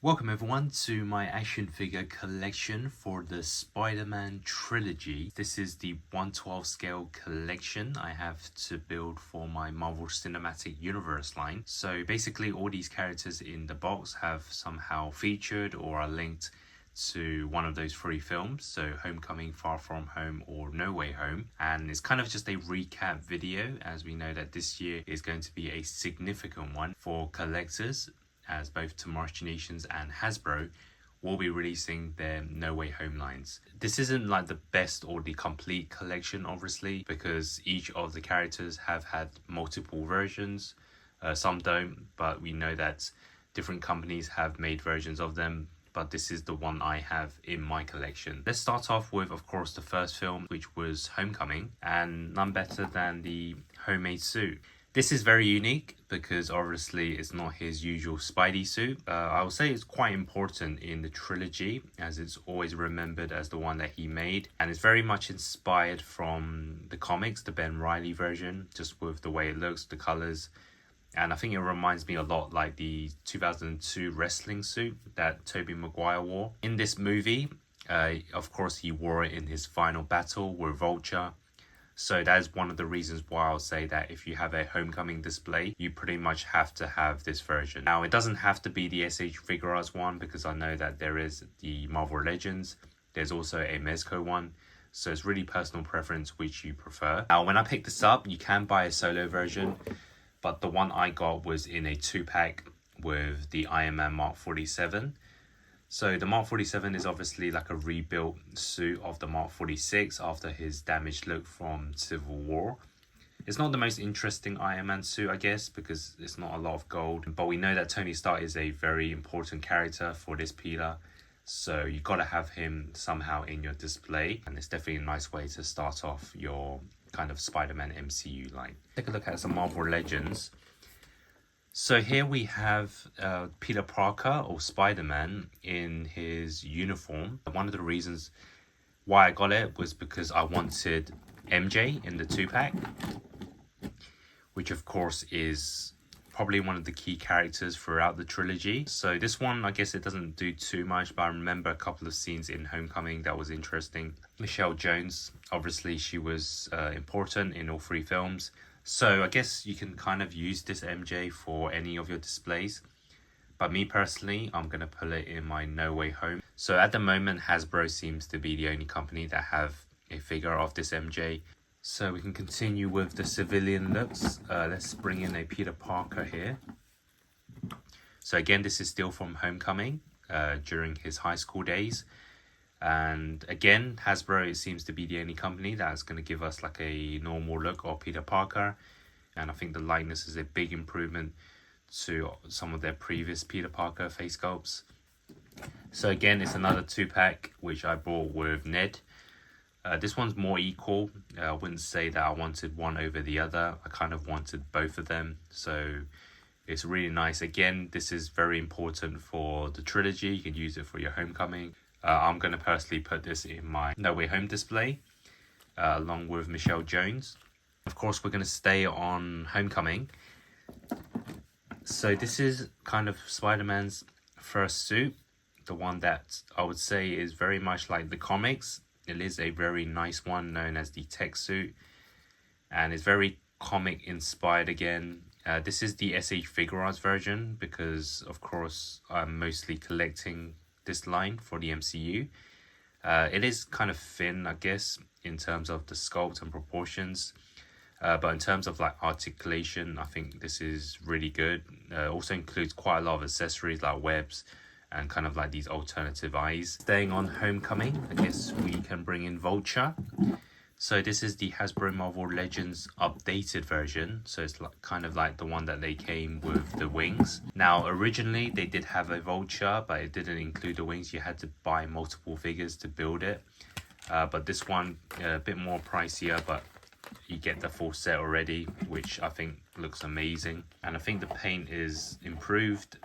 Welcome everyone to my action figure collection for the Spider-Man trilogy. This is the 1/12 scale collection I have to build for my Marvel Cinematic Universe line. So basically all these characters in the box have somehow featured or are linked to one of those three films, so Homecoming, Far From Home or No Way Home. And it's kind of just a recap video, as we know that this year is going to be a significant one for collectors, as both Tomorrow Nations and Hasbro will be releasing their No Way Home lines. This isn't like the best or the complete collection, obviously, because each of the characters have had multiple versions. Some don't, but we know that different companies have made versions of them, but this is the one I have in my collection. Let's start off with, of course, the first film, which was Homecoming, and none better than the homemade suit. This is very unique because obviously it's not his usual Spidey suit. I will say it's quite important in the trilogy, as it's always remembered as the one that he made, and it's very much inspired from the comics, the Ben Reilly version, just with the way it looks, the colors. And I think it reminds me a lot like the 2002 wrestling suit that Tobey Maguire wore. In this movie, of course, he wore it in his final battle with Vulture. So that is one of the reasons why I'll say that if you have a Homecoming display, you pretty much have to have this version. Now, it doesn't have to be the SH Figuarts one, because I know that there is the Marvel Legends. There's also a Mezco one. So it's really personal preference which you prefer. Now, when I picked this up, you can buy a solo version, but the one I got was in a 2-pack with the Iron Man Mark 47. So the Mark 47 is obviously like a rebuilt suit of the Mark 46 after his damaged look from Civil War. It's not the most interesting Iron Man suit, I guess, because it's not a lot of gold. But we know that Tony Stark is a very important character for this pillar, so you got to have him somehow in your display. And it's definitely a nice way to start off your kind of Spider-Man MCU line. Take a look at some Marvel Legends. So here we have Peter Parker, or Spider-Man, in his uniform. One of the reasons why I got it was because I wanted MJ in the 2-pack, which of course is probably one of the key characters throughout the trilogy. So this one, I guess it doesn't do too much, but I remember a couple of scenes in Homecoming that was interesting. Michelle Jones, obviously she was important in all three films. So I guess you can kind of use this MJ for any of your displays. But me personally, I'm going to put it in my No Way Home. So at the moment, Hasbro seems to be the only company that have a figure of this MJ. So we can continue with the civilian looks. Let's bring in a Peter Parker here. So again, this is still from Homecoming during his high school days. And again, Hasbro seems to be the only company that's going to give us like a normal look of Peter Parker. And I think the likeness is a big improvement to some of their previous Peter Parker face sculpts. So again, it's another 2-pack, which I bought with Ned. This one's more equal. I wouldn't say that I wanted one over the other. I kind of wanted both of them. So it's really nice. Again, this is very important for the trilogy. You can use it for your Homecoming. I'm going to personally put this in my No Way Home display, along with Michelle Jones. Of course, we're going to stay on Homecoming. So this is kind of Spider-Man's first suit, the one that I would say is very much like the comics. It is a very nice one, known as the tech suit, and it's very comic inspired again. This is the SH Figuarts version because, of course, I'm mostly collecting this line for the MCU. It is kind of thin, I guess, in terms of the sculpt and proportions, but in terms of like articulation, I think this is really good. Also includes quite a lot of accessories like webs and kind of like these alternative eyes. Staying on Homecoming, I guess we can bring in Vulture. So this is the Hasbro Marvel Legends updated version. So it's like, kind of like the one that they came with the wings. Now, originally they did have a Vulture, but it didn't include the wings. You had to buy multiple figures to build it. But this one, a bit more pricier, but you get the full set already, which I think looks amazing. And I think the paint is improved.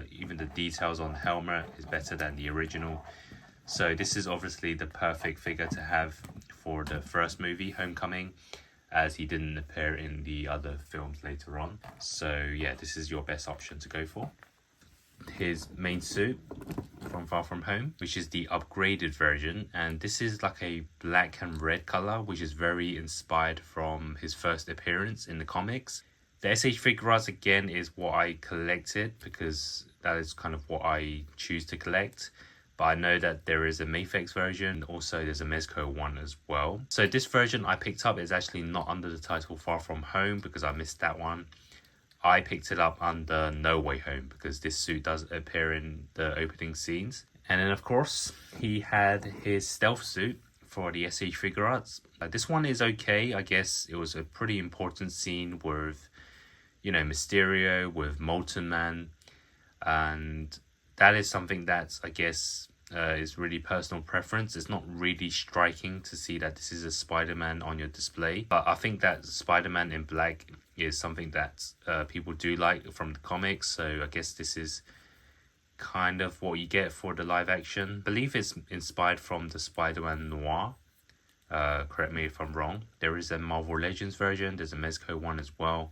Even the details on the helmet is better than the original. So this is obviously the perfect figure to have for the first movie, Homecoming, as he didn't appear in the other films later on. So yeah, this is your best option to go for. his main suit from Far From Home, which is the upgraded version, and this is like a black and red color, which is very inspired from his first appearance in the comics. The SH Figuarts again is what I collected because that is kind of what I choose to collect. But I know that there is a Mafex version, also there's a Mezco one as well. So this version I picked up is actually not under the title Far From Home because I missed that one. I picked it up under No Way Home because this suit does appear in the opening scenes. And then of course he had his stealth suit for the SH Figuarts. This one is okay. I guess it was a pretty important scene with, you know, Mysterio, with Molten Man, and that is something that I guess is really personal preference. It's not really striking to see that this is a Spider-Man on your display, but I think that Spider-Man in black is something that people do like from the comics, so I guess this is kind of what you get for the live action. I believe it's inspired from the Spider-Man Noir. Correct me if I'm wrong. There is a Marvel Legends version, there's a Mezco one as well,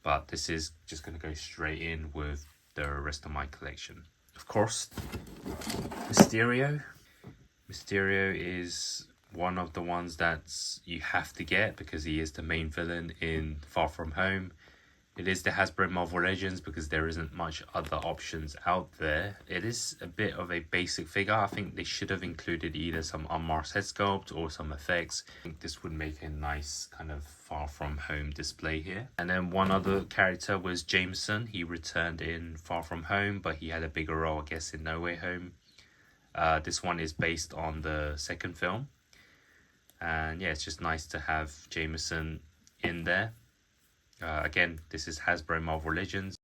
but this is just going to go straight in with the rest of my collection. Of course, Mysterio. Mysterio is one of the ones that you have to get because he is the main villain in Far From Home. It is the Hasbro Marvel Legends because there isn't much other options out there. It is a bit of a basic figure. I think they should have included either some unmasked head sculpt or some effects. I think this would make a nice kind of Far From Home display here. And then one other character was Jameson. He returned in Far From Home, but he had a bigger role, I guess, in No Way Home. This one is based on the second film. And yeah, it's just nice to have Jameson in there. Again, this is Hasbro Marvel Legends.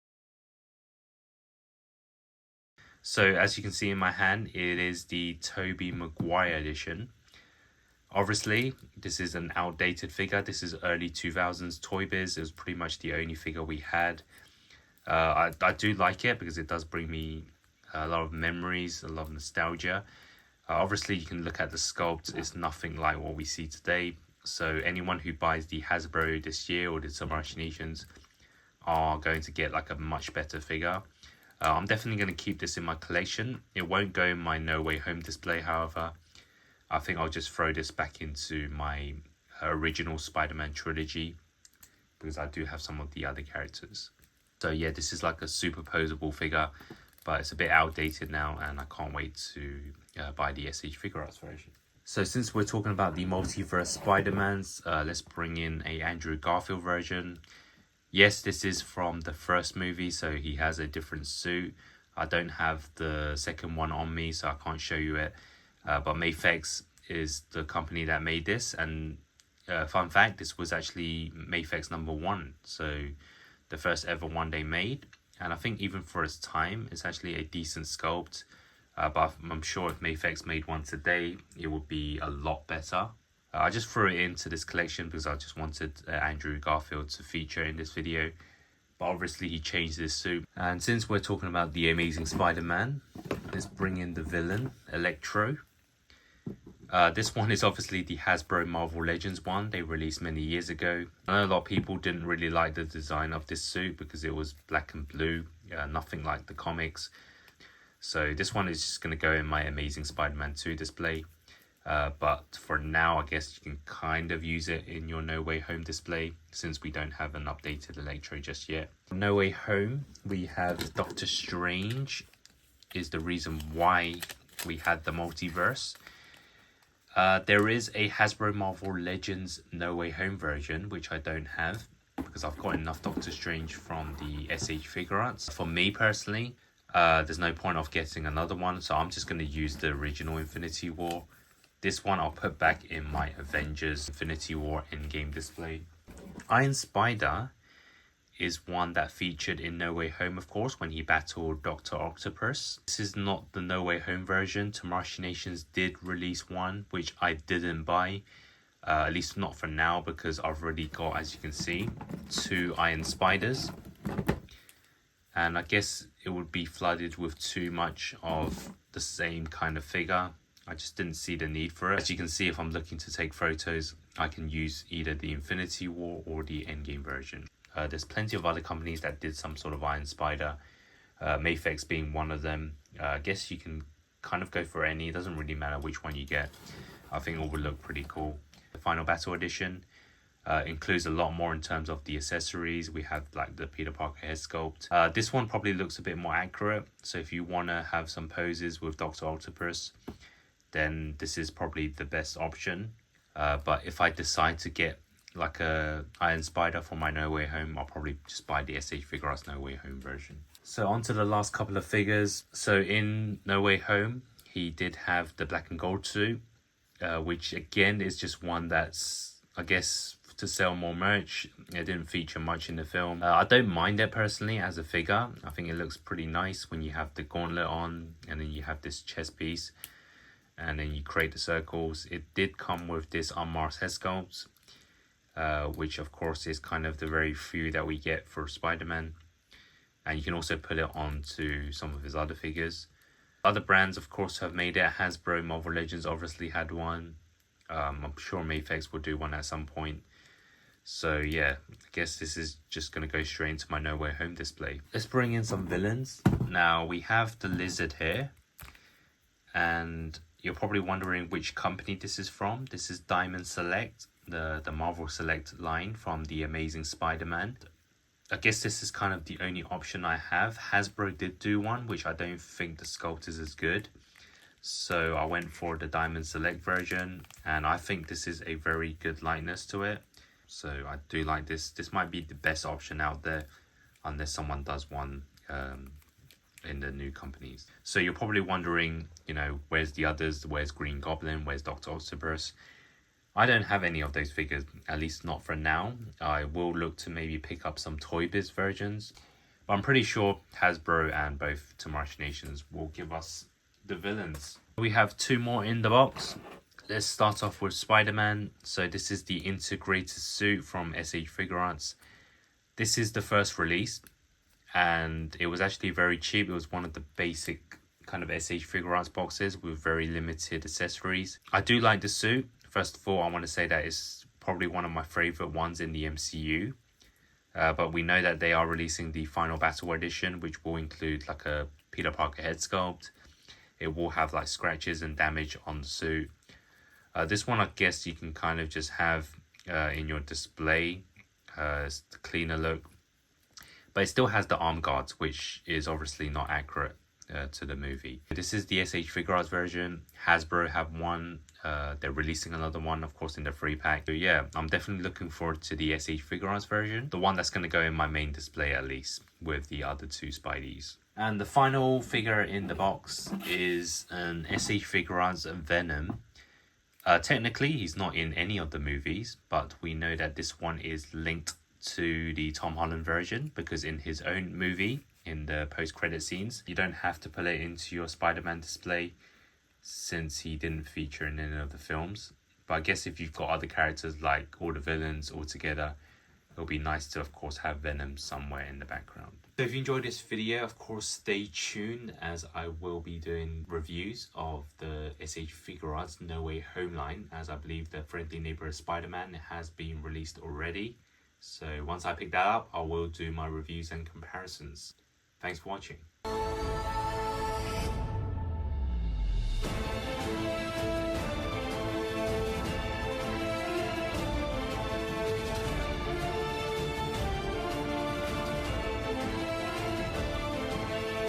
So as you can see in my hand, it is the Tobey Maguire edition. Obviously, this is an outdated figure. This is early 2000s Toybiz. It was pretty much the only figure we had. I do like it because it does bring me a lot of memories, a lot of nostalgia. Obviously, you can look at the sculpt. It's nothing like what we see today. So anyone who buys the Hasbro this year or did some machinations are going to get like a much better figure. I'm definitely going to keep this in my collection. It won't go in my No Way Home display, however. I think I'll just throw this back into my original Spider-Man trilogy because I do have some of the other characters. So yeah, this is like a superposable figure, but it's a bit outdated now and I can't wait to buy the SH Figuarts version. So since we're talking about the Multiverse Spider-Mans, let's bring in a Andrew Garfield version. Yes, this is from the first movie, so he has a different suit. I don't have the second one on me, so I can't show you it. But Mafex is the company that made this, and fun fact, this was actually Mafex #1, so the first ever one they made. And I think even for its time, it's actually a decent sculpt. But I'm sure if Mafex made one today, it would be a lot better. I just threw it into this collection because I just wanted Andrew Garfield to feature in this video. But obviously he changed his suit. And since we're talking about the Amazing Spider-Man, let's bring in the villain, Electro. This one is obviously the Hasbro Marvel Legends one they released many years ago. I know a lot of people didn't really like the design of this suit because it was black and blue, nothing like the comics. So this one is just going to go in my Amazing Spider-Man 2 display. But for now, I guess you can kind of use it in your No Way Home display since we don't have an updated Electro just yet. No Way Home, we have Doctor Strange is the reason why we had the multiverse. There is a Hasbro Marvel Legends No Way Home version, which I don't have because I've got enough Doctor Strange from the SH Figuarts. For me personally, there's no point of getting another one, so I'm just going to use the original Infinity War. This one I'll put back in my Avengers Infinity War Endgame display. Iron Spider is one that featured in No Way Home, of course, when he battled Dr. Octopus. This is not the No Way Home version. Tamashii Nations did release one, which I didn't buy. At least not for now, because I've already got, as you can see, 2 Iron Spiders. And I guess it would be flooded with too much of the same kind of figure. I just didn't see the need for it. As you can see, if I'm looking to take photos, I can use either the Infinity War or the Endgame version. There's plenty of other companies that did some sort of Iron Spider. Mafex being one of them. I guess you can kind of go for any. It doesn't really matter which one you get. I think all will look pretty cool. The Final Battle Edition includes a lot more in terms of the accessories. We have like the Peter Parker head sculpt. This one probably looks a bit more accurate. So if you want to have some poses with Dr. Octopus, then this is probably the best option. But if I decide to get like a Iron Spider for my No Way Home, I'll probably just buy the SH Figuarts No Way Home version. So on to the last couple of figures. So in No Way Home, he did have the black and gold suit, which again is just one that's, I guess, to sell more merch. It didn't feature much in the film. I don't mind it personally as a figure. I think it looks pretty nice when you have the gauntlet on and then you have this chest piece and then you create the circles. It did come with this unmasked head sculpt, which of course is kind of the very few that we get for Spider-Man. And you can also put it onto some of his other figures. Other brands of course have made it. Hasbro, Marvel Legends obviously had one. I'm sure Mafex will do one at some point. So yeah, I guess this is just going to go straight into my No Way Home display. Let's bring in some villains. Now we have the Lizard here. And you're probably wondering which company this is from. This is Diamond Select, the Marvel Select line from The Amazing Spider-Man. I guess this is kind of the only option I have. Hasbro did do one, which I don't think the sculpt is as good. So I went for the Diamond Select version, and I think this is a very good likeness to it. So I do like this. This might be the best option out there, unless someone does one in the new companies. So you're probably wondering, you know, where's the others? Where's Green Goblin? Where's Dr. Octopus? I don't have any of those figures, at least not for now. I will look to maybe pick up some Toybiz versions, but I'm pretty sure Hasbro and both Tomorrow Nations will give us the villains. We have two more in the box. Let's start off with Spider-Man. So this is the integrated suit from SH Figuarts. This is the first release, and it was actually very cheap. It was one of the basic kind of SH Figuarts boxes with very limited accessories. I do like the suit. First of all, I want to say that it's probably one of my favorite ones in the MCU. But we know that they are releasing the Final Battle Edition, which will include like a Peter Parker head sculpt. It will have like scratches and damage on the suit. This one, I guess you can kind of just have in your display. It's the cleaner look. But it still has the arm guards, which is obviously not accurate to the movie. This is the SH Figuarts version. Hasbro have one. They're releasing another one, of course, in the free pack. So yeah, I'm definitely looking forward to the SH Figuarts version. The one that's going to go in my main display at least, with the other two Spideys. And the final figure in the box is an SH Figuarts Venom. Technically, he's not in any of the movies, but we know that this one is linked to the Tom Holland version, because in his own movie, in the post-credit scenes, you don't have to put it into your Spider-Man display since he didn't feature in any of the films. But I guess if you've got other characters like all the villains all together, it'll be nice to of course have Venom somewhere in the background. So if you enjoyed this video, of course stay tuned, as I will be doing reviews of the SH Figuarts No Way Home line, as I believe the Friendly Neighbourhood Spider-Man has been released already. So once I pick that up, I will do my reviews and comparisons. Thanks for watching.